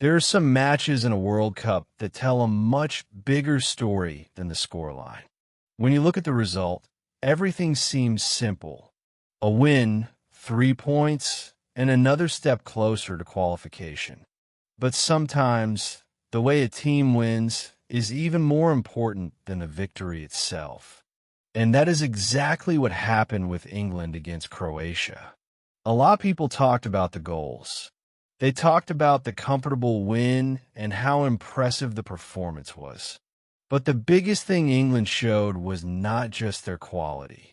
There are some matches in a World Cup that tell a much bigger story than the scoreline. When you look at the result, everything seems simple. A win, 3 points, and another step closer to qualification. But sometimes, the way a team wins is even more important than the victory itself. And that is exactly what happened with England against Croatia. A lot of people talked about the goals. They talked about the comfortable win and how impressive the performance was. But the biggest thing England showed was not just their quality.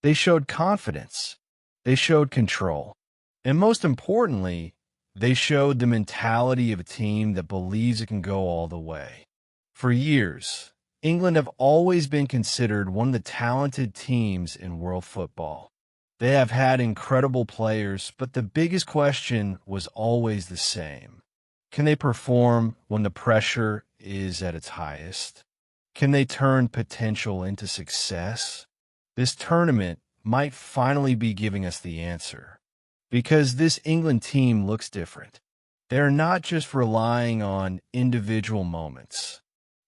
They showed confidence. They showed control. And most importantly, they showed the mentality of a team that believes it can go all the way. For years, England have always been considered one of the talented teams in world football. They have had incredible players, but the biggest question was always the same. Can they perform when the pressure is at its highest? Can they turn potential into success? This tournament might finally be giving us the answer. Because this England team looks different. They're not just relying on individual moments.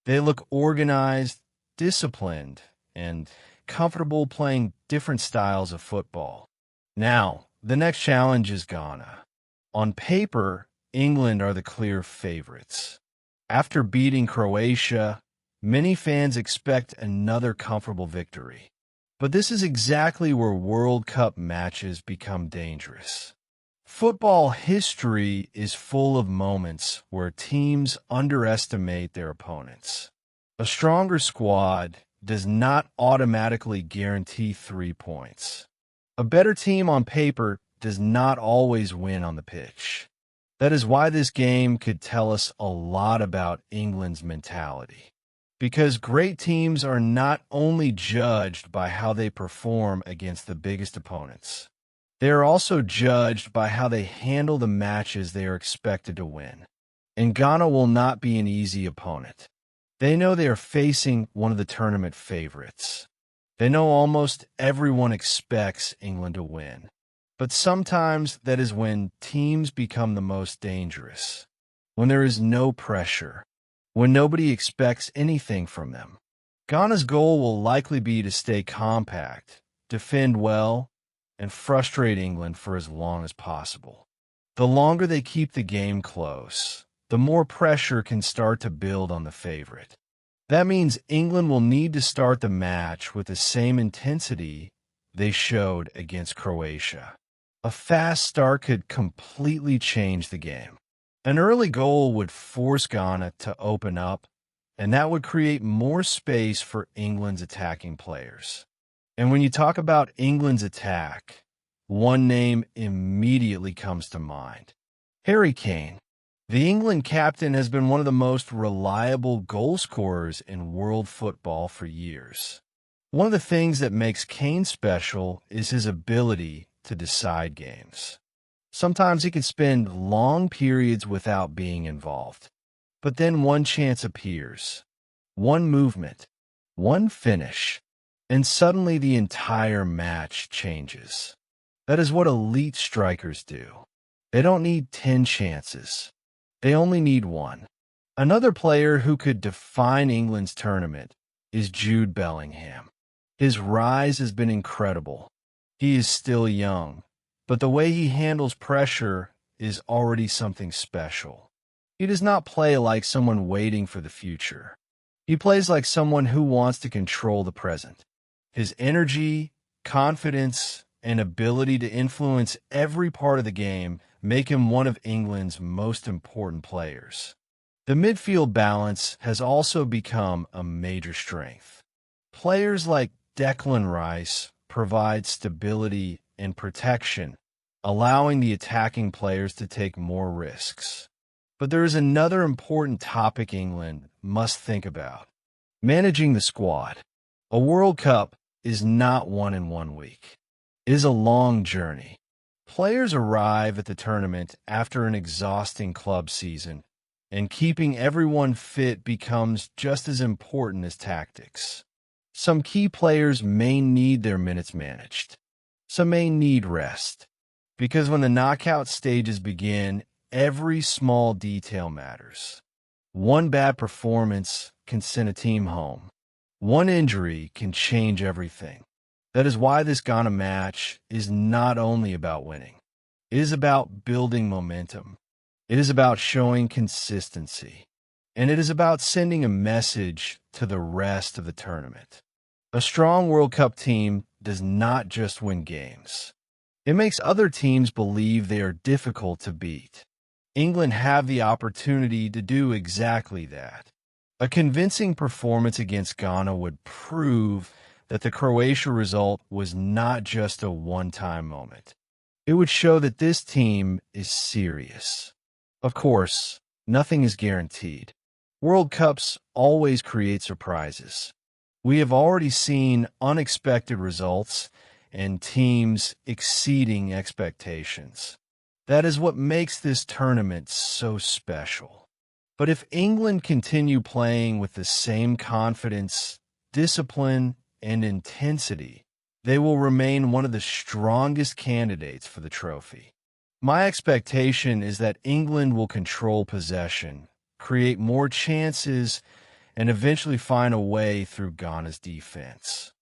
They look organized, disciplined, and comfortable playing different styles of football. Now, the next challenge is Ghana. On paper, England are the clear favorites. After beating Croatia, many fans expect another comfortable victory. But this is exactly where World Cup matches become dangerous. Football history is full of moments where teams underestimate their opponents. A stronger squad does not automatically guarantee 3 points. A better team on paper does not always win on the pitch. That is why this game could tell us a lot about England's mentality. Because great teams are not only judged by how they perform against the biggest opponents, they are also judged by how they handle the matches they are expected to win. And Ghana will not be an easy opponent. They know they are facing one of the tournament favorites. They know almost everyone expects England to win. But sometimes that is when teams become the most dangerous. When there is no pressure. When nobody expects anything from them. Ghana's goal will likely be to stay compact, defend well, and frustrate England for as long as possible. The longer they keep the game close, the more pressure can start to build on the favorite. That means England will need to start the match with the same intensity they showed against Croatia. A fast start could completely change the game. An early goal would force Ghana to open up, and that would create more space for England's attacking players. And when you talk about England's attack, one name immediately comes to mind. Harry Kane. The England captain has been one of the most reliable goal scorers in world football for years. One of the things that makes Kane special is his ability to decide games. Sometimes he can spend long periods without being involved. But then one chance appears, one movement, one finish, and suddenly the entire match changes. That is what elite strikers do. They don't need 10 chances. They only need one. Another player who could define England's tournament is Jude Bellingham. His rise has been incredible. He is still young, but the way he handles pressure is already something special. He does not play like someone waiting for the future. He plays like someone who wants to control the present. His energy, confidence, and ability to influence every part of the game make him one of England's most important players. The midfield balance has also become a major strength. Players like Declan Rice provide stability and protection, allowing the attacking players to take more risks. But there is another important topic England must think about: managing the squad. A World Cup is not won in 1 week. It is a long journey. Players arrive at the tournament after an exhausting club season, and keeping everyone fit becomes just as important as tactics. Some key players may need their minutes managed. Some may need rest. Because when the knockout stages begin, every small detail matters. One bad performance can send a team home. One injury can change everything. That is why this Ghana match is not only about winning. It is about building momentum. It is about showing consistency. And it is about sending a message to the rest of the tournament. A strong World Cup team does not just win games. It makes other teams believe they are difficult to beat. England have the opportunity to do exactly that. A convincing performance against Ghana would prove that the Croatia result was not just a one-time moment. It would show that this team is serious. Of course, nothing is guaranteed. World Cups always create surprises. We have already seen unexpected results and teams exceeding expectations. That is what makes this tournament so special. But if England continue playing with the same confidence, discipline, and intensity, they will remain one of the strongest candidates for the trophy. My expectation is that England will control possession, create more chances, and eventually find a way through Ghana's defense.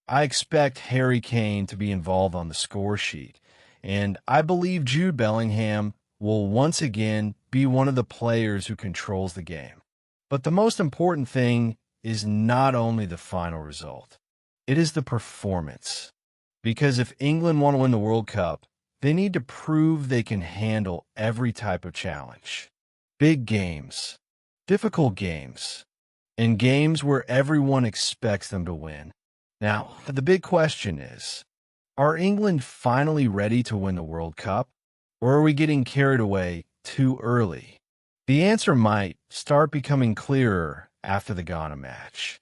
I expect Harry Kane to be involved on the score sheet, and I believe Jude Bellingham will once again be one of the players who controls the game. But the most important thing is not only the final result, it is the performance. Because if England want to win the World Cup, they need to prove they can handle every type of challenge. Big games, difficult games, and games where everyone expects them to win. Now, the big question is, are England finally ready to win the World Cup, or are we getting carried away too early? The answer might start becoming clearer after the Ghana match.